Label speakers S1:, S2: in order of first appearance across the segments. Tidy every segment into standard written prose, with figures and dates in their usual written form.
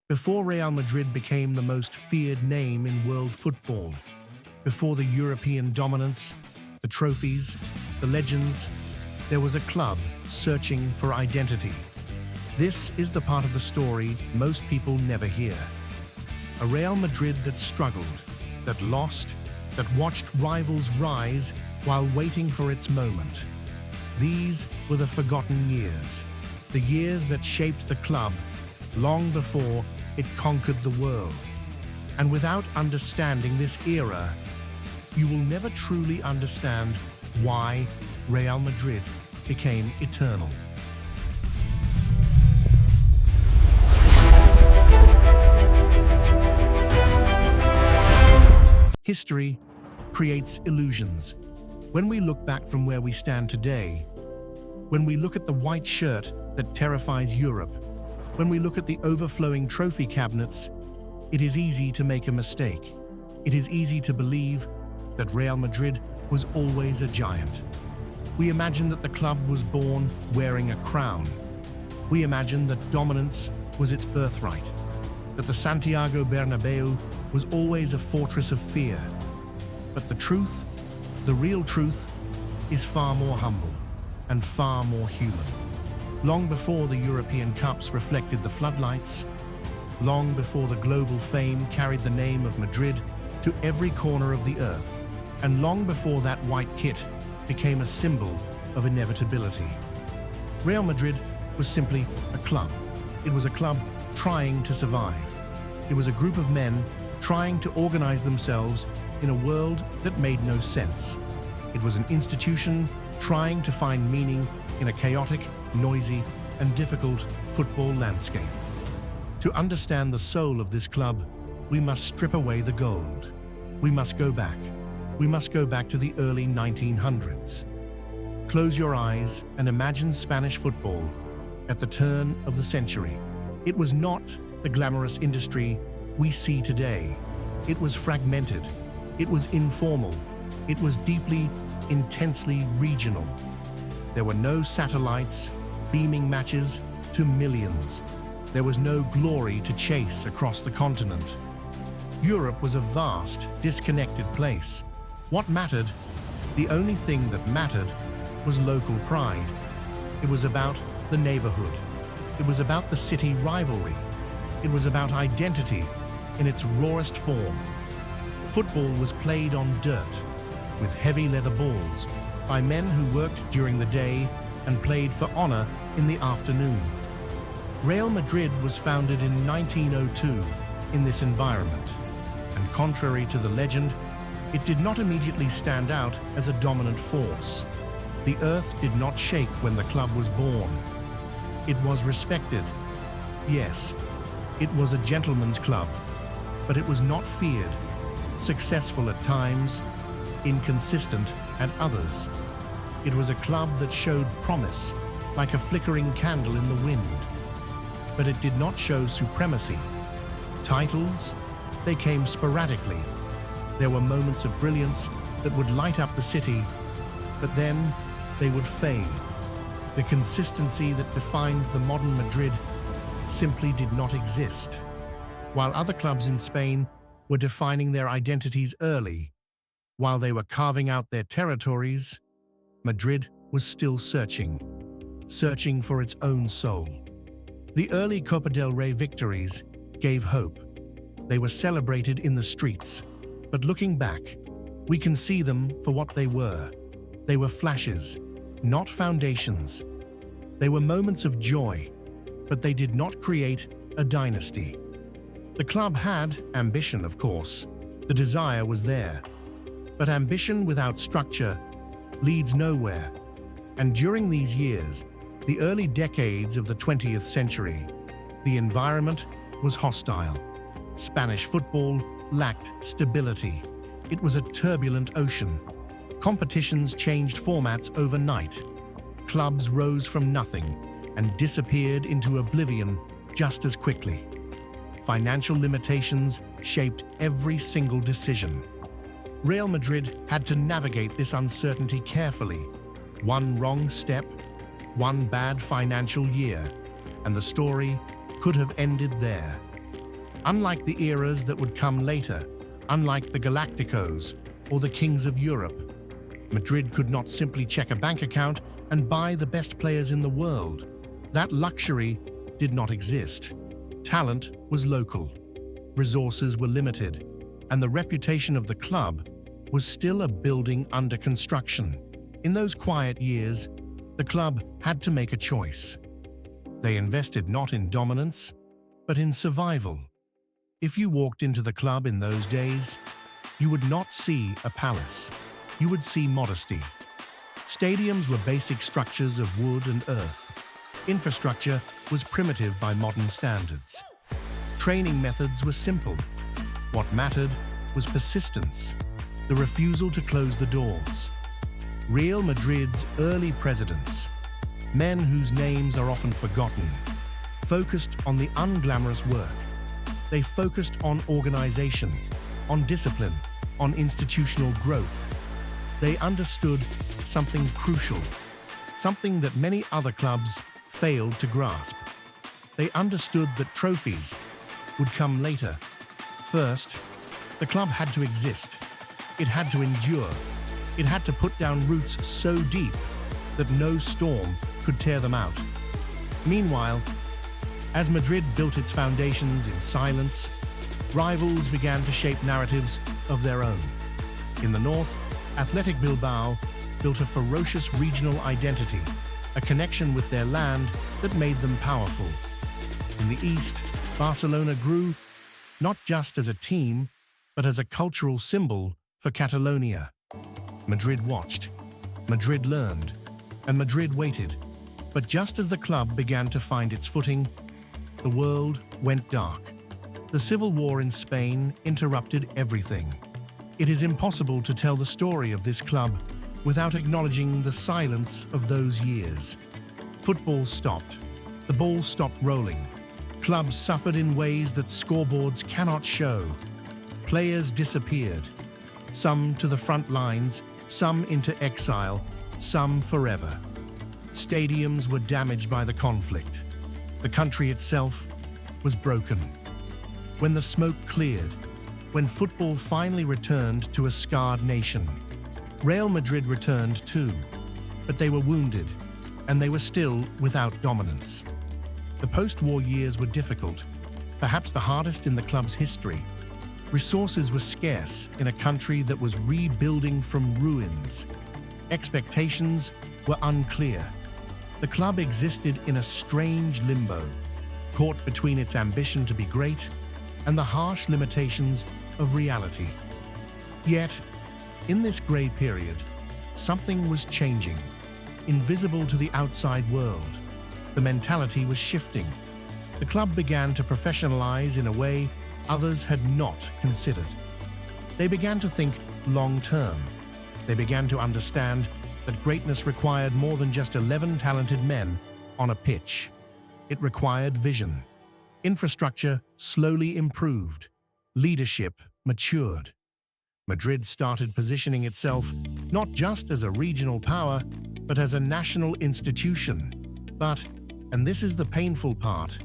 S1: Before Real Madrid became the most feared name in world football, before the European dominance, the trophies, the legends, there was a club searching for identity. This is the part of the story most people never hear. A Real Madrid that struggled, that lost, that watched rivals rise while waiting for its moment. These were the forgotten years, the years that shaped the club long before it conquered the world. And without understanding this era, you will never truly understand why Real Madrid became eternal. History creates illusions. When we look back from where we stand today, when we look at the white shirt that terrifies Europe, when we look at the overflowing trophy cabinets, it is easy to make a mistake. It is easy to believe that Real Madrid was always a giant. We imagine that the club was born wearing a crown. We imagine that dominance was its birthright, that the Santiago Bernabeu was always a fortress of fear. But the truth, the real truth, is far more humble and far more human. Long before the European Cups reflected the floodlights, long before the global fame carried the name of Madrid to every corner of the earth, and long before that white kit became a symbol of inevitability, Real Madrid was simply a club. It was a club trying to survive. It was a group of men trying to organize themselves in a world that made no sense. It was an institution trying to find meaning in a chaotic, noisy, and difficult football landscape. To understand the soul of this club, we must strip away the gold. We must go back. We must go back to the early 1900s. Close your eyes and imagine Spanish football at the turn of the century. It was not the glamorous industry we see today. It was fragmented. It was informal. It was deeply, intensely regional. There were no satellites beaming matches to millions. There was no glory to chase across the continent. Europe was a vast, disconnected place. What mattered? The only thing that mattered was local pride. It was about the neighborhood. It was about the city rivalry. It was about identity in its rawest form. Football was played on dirt, with heavy leather balls, by men who worked during the day and played for honor in the afternoon. Real Madrid was founded in 1902 in this environment, and contrary to the legend, it did not immediately stand out as a dominant force. The earth did not shake when the club was born. It was respected. Yes, it was a gentleman's club, but it was not feared. Successful at times, inconsistent at others. It was a club that showed promise, like a flickering candle in the wind. But it did not show supremacy. Titles, they came sporadically. There were moments of brilliance that would light up the city, but then they would fade. The consistency that defines the modern Madrid simply did not exist. While other clubs in Spain were defining their identities early, while they were carving out their territories, Madrid was still searching for its own soul. The early Copa del Rey victories gave hope. They were celebrated in the streets, but looking back, we can see them for what they were. They were flashes, not foundations. They were moments of joy, but they did not create a dynasty. The club had ambition, of course. The desire was there. But ambition without structure leads nowhere. And during these years, the early decades of the 20th century, the environment was hostile. Spanish football lacked stability. It was a turbulent ocean. Competitions changed formats overnight. Clubs rose from nothing and disappeared into oblivion just as quickly. Financial limitations shaped every single decision. Real Madrid had to navigate this uncertainty carefully. One wrong step, one bad financial year, and the story could have ended there. Unlike the eras that would come later, unlike the Galacticos or the Kings of Europe, Madrid could not simply check a bank account and buy the best players in the world. That luxury did not exist. Talent was local, resources were limited, and the reputation of the club was still a building under construction. In those quiet years, the club had to make a choice. They invested not in dominance, but in survival. If you walked into the club in those days, you would not see a palace. You would see modesty. Stadiums were basic structures of wood and earth. Infrastructure was primitive by modern standards. Training methods were simple. What mattered was persistence, the refusal to close the doors. Real Madrid's early presidents, men whose names are often forgotten, focused on the unglamorous work. They focused on organization, on discipline, on institutional growth. They understood something crucial, something that many other clubs failed to grasp. They understood that trophies would come later. First, the club had to exist. It had to endure. It had to put down roots so deep that no storm could tear them out. Meanwhile, as Madrid built its foundations in silence, rivals began to shape narratives of their own. In the north, Athletic Bilbao built a ferocious regional identity, a connection with their land that made them powerful. In the east, Barcelona grew not just as a team, but as a cultural symbol for Catalonia. Madrid watched, Madrid learned, and Madrid waited. But just as the club began to find its footing, the world went dark. The civil war in Spain interrupted everything. It is impossible to tell the story of this club without acknowledging the silence of those years. Football stopped. The ball stopped rolling. Clubs suffered in ways that scoreboards cannot show. Players disappeared. Some to the front lines, some into exile, some forever. Stadiums were damaged by the conflict. The country itself was broken. When the smoke cleared, when football finally returned to a scarred nation, Real Madrid returned too, but they were wounded, and they were still without dominance. The post-war years were difficult, perhaps the hardest in the club's history. Resources were scarce in a country that was rebuilding from ruins. Expectations were unclear. The club existed in a strange limbo, caught between its ambition to be great and the harsh limitations of reality. Yet, in this grey period, something was changing, invisible to the outside world. The mentality was shifting. The club began to professionalize in a way others had not considered. They began to think long-term. They began to understand that greatness required more than just 11 talented men on a pitch. It required vision. Infrastructure slowly improved. Leadership matured. Madrid started positioning itself not just as a regional power, but as a national institution. But, and this is the painful part,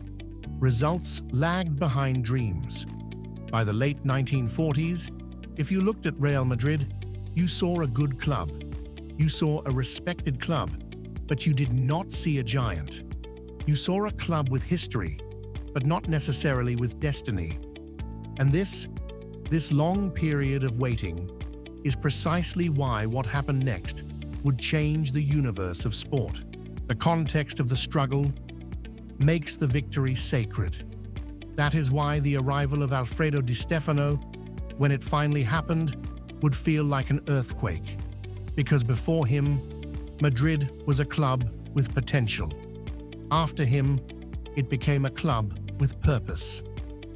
S1: results lagged behind dreams. By the late 1940s, if you looked at Real Madrid, you saw a good club. You saw a respected club, but you did not see a giant. You saw a club with history, but not necessarily with destiny. And this long period of waiting is precisely why what happened next would change the universe of sport. The context of the struggle makes the victory sacred. That is why the arrival of Alfredo Di Stefano, when it finally happened, would feel like an earthquake. Because before him, Madrid was a club with potential. After him, it became a club with purpose.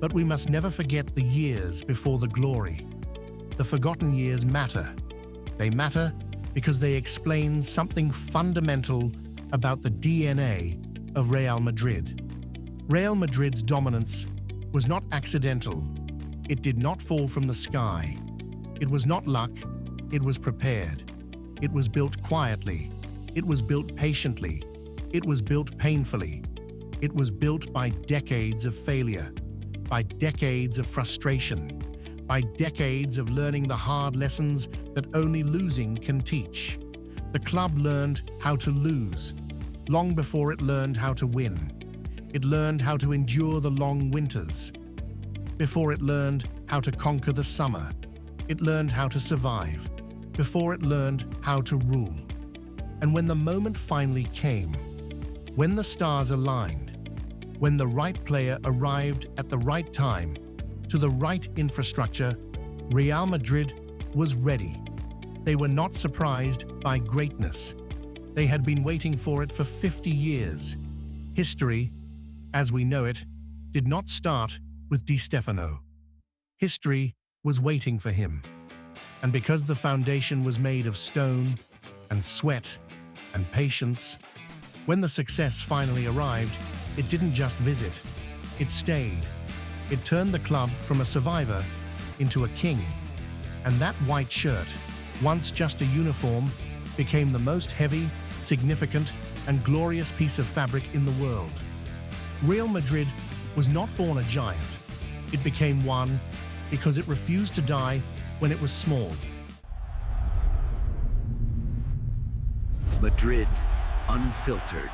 S1: But we must never forget the years before the glory. The forgotten years matter. They matter because they explain something fundamental about the DNA of Real Madrid. Real Madrid's dominance was not accidental. It did not fall from the sky. It was not luck. It was prepared. It was built quietly. It was built patiently. It was built painfully. It was built by decades of failure. by decades of frustration, by decades of learning the hard lessons that only losing can teach. The club learned how to lose, long before it learned how to win. It learned how to endure the long winters. Before it learned how to conquer the summer, it learned how to survive. Before it learned how to rule. And when the moment finally came, when the stars aligned, when the right player arrived at the right time, to the right infrastructure, Real Madrid was ready. They were not surprised by greatness. They had been waiting for it for 50 years. History, as we know it, did not start with Di Stefano. History was waiting for him. And because the foundation was made of stone and sweat and patience, when the success finally arrived, it didn't just visit, it stayed. It turned the club from a survivor into a king. And that white shirt, once just a uniform, became the most heavy, significant, and glorious piece of fabric in the world. Real Madrid was not born a giant. It became one because it refused to die when it was small.
S2: Madrid, unfiltered.